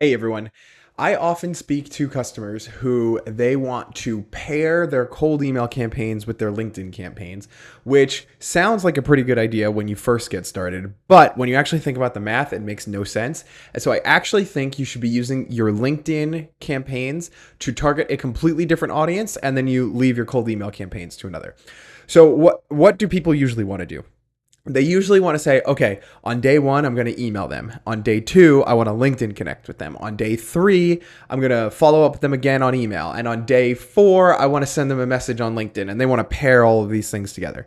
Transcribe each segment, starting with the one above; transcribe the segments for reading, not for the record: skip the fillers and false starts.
Hey everyone. I often speak to customers who they want to pair their cold email campaigns with their LinkedIn campaigns, which sounds like a pretty good idea when you first get started. But when you actually think about the math, it makes no sense. And so I actually think you should be using your LinkedIn campaigns to target a completely different audience, and then you leave your cold email campaigns to another. So what do people usually want to do? They usually want to say, okay, on day one, I'm going to email them. On day two, I want to LinkedIn connect with them. On day three, I'm going to follow up with them again on email. And on day four, I want to send them a message on LinkedIn. And they want to pair all of these things together.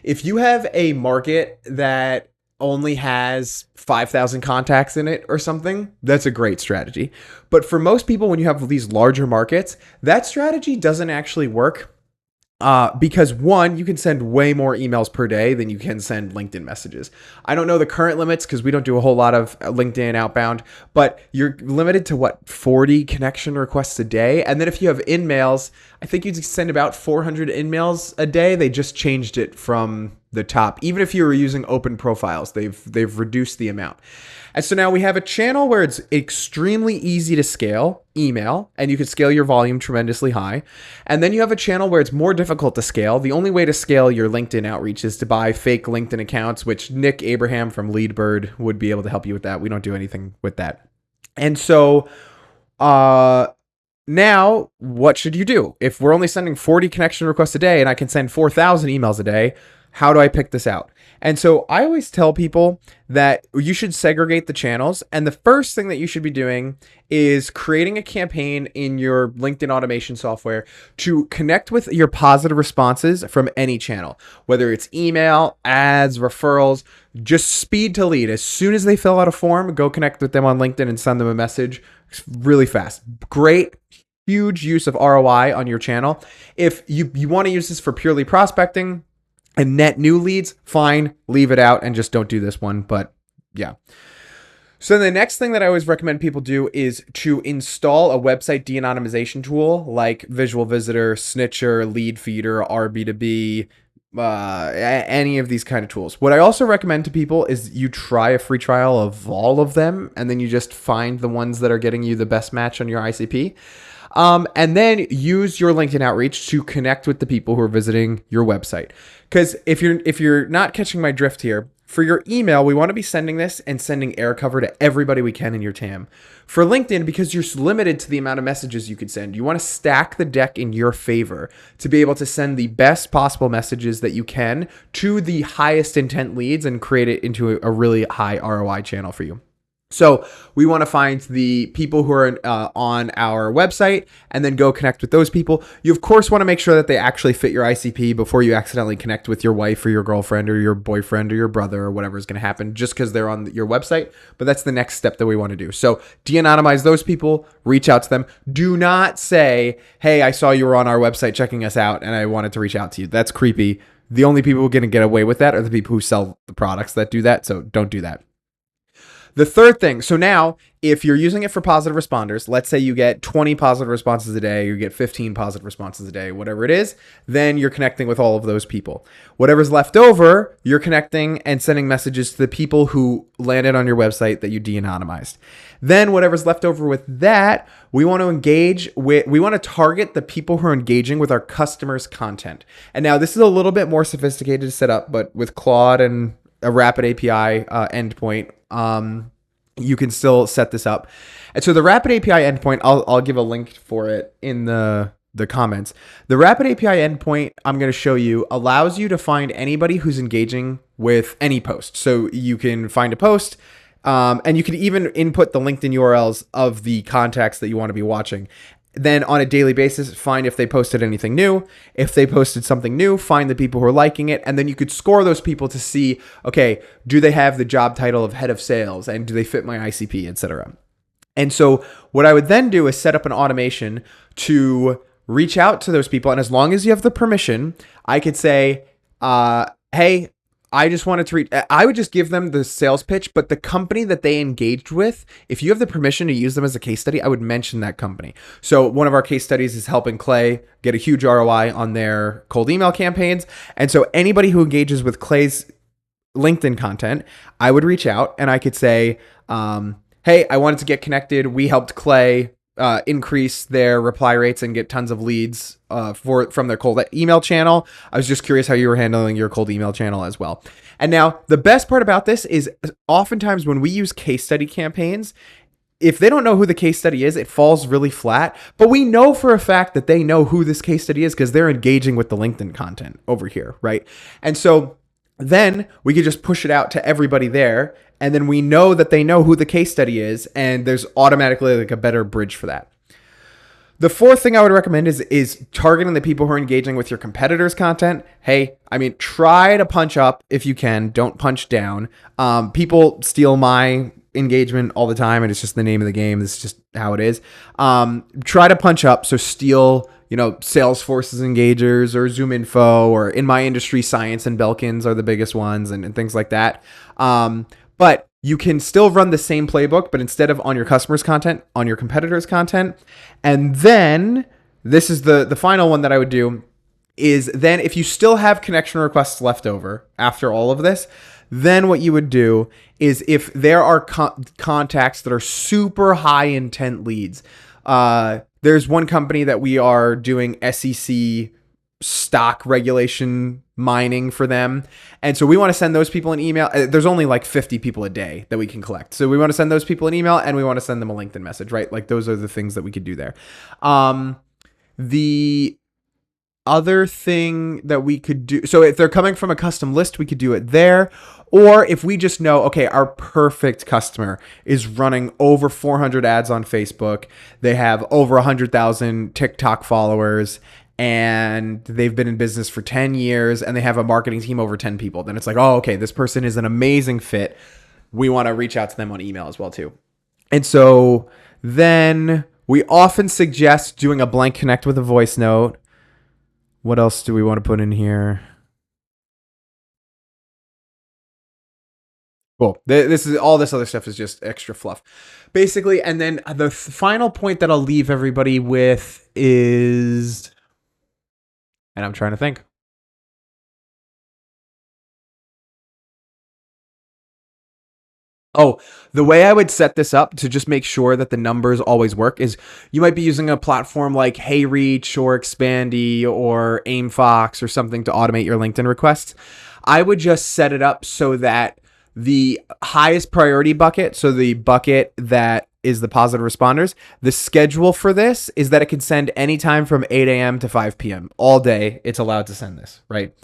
If you have a market that only has 5,000 contacts in it or something, that's a great strategy. But for most people, when you have these larger markets, that strategy doesn't actually work. Because one, you can send way more emails per day than you can send LinkedIn messages. I don't know the current limits because we don't do a whole lot of LinkedIn outbound, but you're limited to 40 connection requests a day. And then if you have in-mails, I think you send about 400 in-mails a day. They just changed it from the top. Even if you were using open profiles, they've reduced the amount. And so now we have a channel where it's extremely easy to scale email, and you can scale your volume tremendously high. And then you have a channel where it's more difficult to scale. The only way to scale your LinkedIn outreach is to buy fake LinkedIn accounts, which Nick Abraham from Leadbird would be able to help you with that. We don't do anything with that. And so now what should you do? If we're only sending 40 connection requests a day and I can send 4,000 emails a day, how do I pick this out? And so I always tell people that you should segregate the channels. And the first thing that you should be doing is creating a campaign in your LinkedIn automation software to connect with your positive responses from any channel, whether it's email, ads, referrals, just speed to lead. As soon as they fill out a form, go connect with them on LinkedIn and send them a message really fast. Great. Huge use of ROI on your channel. If you want to use this for purely prospecting and net new leads, fine, leave it out and just don't do this one. But yeah. So the next thing that I always recommend people do is to install a website de-anonymization tool like Visual Visitor, Snitcher, Lead Feeder, RB2B, any of these kind of tools. What I also recommend to people is you try a free trial of all of them, and then you just find the ones that are getting you the best match on your ICP. And then use your LinkedIn outreach to connect with the people who are visiting your website. Because if you're not catching my drift here, for your email, we want to be sending this and sending air cover to everybody we can in your TAM. For LinkedIn, because you're limited to the amount of messages you could send, you want to stack the deck in your favor to be able to send the best possible messages that you can to the highest intent leads and create it into a really high ROI channel for you. So we want to find the people who are on our website and then go connect with those people. You, of course, want to make sure that they actually fit your ICP before you accidentally connect with your wife or your girlfriend or your boyfriend or your brother or whatever is going to happen just because they're on your website. But that's the next step that we want to do. So de-anonymize those people, reach out to them. Do not say, hey, I saw you were on our website checking us out and I wanted to reach out to you. That's creepy. The only people who are going to get away with that are the people who sell the products that do that. So don't do that. The third thing, so now if you're using it for positive responders, let's say you get 20 positive responses a day, you get 15 positive responses a day, whatever it is, then you're connecting with all of those people. Whatever's left over, you're connecting and sending messages to the people who landed on your website that you de-anonymized. Then whatever's left over with that, we want to target the people who are engaging with our customers' content. And now this is a little bit more sophisticated to set up, but with Claude and a Rapid API endpoint, you can still set this up. And so the Rapid API endpoint, I'll give a link for it in the comments. The Rapid API endpoint I'm going to show you allows you to find anybody who's engaging with any post. So you can find a post, and you can even input the LinkedIn URLs of the contacts that you want to be watching. Then on a daily basis, find if they posted anything new. If they posted something new, find the people who are liking it. And then you could score those people to see, okay, do they have the job title of head of sales? And do they fit my ICP, etc. And so what I would then do is set up an automation to reach out to those people. And as long as you have the permission, I could say, hey, I just wanted to read, I would just give them the sales pitch, but the company that they engaged with, if you have the permission to use them as a case study, I would mention that company. So one of our case studies is helping Clay get a huge ROI on their cold email campaigns. And so anybody who engages with Clay's LinkedIn content, I would reach out and I could say, hey, I wanted to get connected. We helped Clay increase their reply rates and get tons of leads from their cold email channel. I was just curious how you were handling your cold email channel as well. And now the best part about this is oftentimes when we use case study campaigns, if they don't know who the case study is, it falls really flat. But we know for a fact that they know who this case study is because they're engaging with the LinkedIn content over here, right? And so then we could just push it out to everybody there. And then we know that they know who the case study is. And there's automatically like a better bridge for that. The fourth thing I would recommend is targeting the people who are engaging with your competitors' content. Hey, I mean, try to punch up if you can. Don't punch down. People steal my engagement all the time, and it's just the name of the game. This is just how it is. Try to punch up. So steal, Salesforce's engagers or Zoom Info, or in my industry, Science and Belkin's are the biggest ones, and things like that. But you can still run the same playbook, but instead of on your customers' content, on your competitors' content. And then this is the final one that I would do is then if you still have connection requests left over after all of this, then what you would do is if there are contacts that are super high intent leads, there's one company that we are doing SEC stock regulation mining for them. And so we want to send those people an email. There's only like 50 people a day that we can collect. So we want to send those people an email and we want to send them a LinkedIn message, right? Like those are the things that we could do there. The other thing that we could do, so if they're coming from a custom list, we could do it there. Or if we just know, okay, our perfect customer is running over 400 ads on Facebook, they have over 100,000 TikTok followers, and they've been in business for 10 years, and they have a marketing team over 10 people, then it's like, oh, okay, this person is an amazing fit. We want to reach out to them on email as well, too. And so then we often suggest doing a blank connect with a voice note. What else do we want to put in here? Cool. This is all this other stuff is just extra fluff, basically. And then the final point that I'll leave everybody with is, and I'm trying to think. Oh, the way I would set this up to just make sure that the numbers always work is you might be using a platform like HeyReach or Expandy or AimFox or something to automate your LinkedIn requests. I would just set it up so that the highest priority bucket, so the bucket that is the positive responders, the schedule for this is that it can send anytime from 8 a.m. to 5 p.m. all day. It's allowed to send this, right?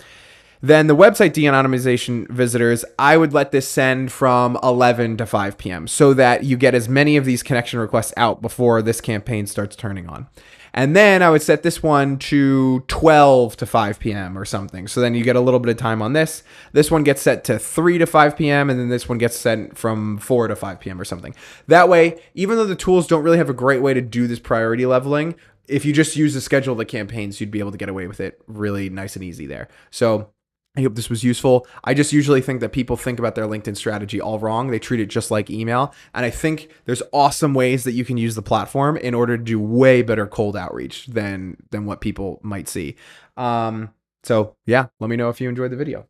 Then the website de-anonymization visitors, I would let this send from 11 to 5 p.m. so that you get as many of these connection requests out before this campaign starts turning on. And then I would set this one to 12 to 5 p.m. or something. So then you get a little bit of time on this. This one gets set to 3 to 5 p.m. and then this one gets sent from 4 to 5 p.m. or something. That way, even though the tools don't really have a great way to do this priority leveling, if you just use the schedule of the campaigns, you'd be able to get away with it really nice and easy there. So I hope this was useful. I just usually think that people think about their LinkedIn strategy all wrong. They treat it just like email. And I think there's awesome ways that you can use the platform in order to do way better cold outreach than what people might see. So yeah, let me know if you enjoyed the video.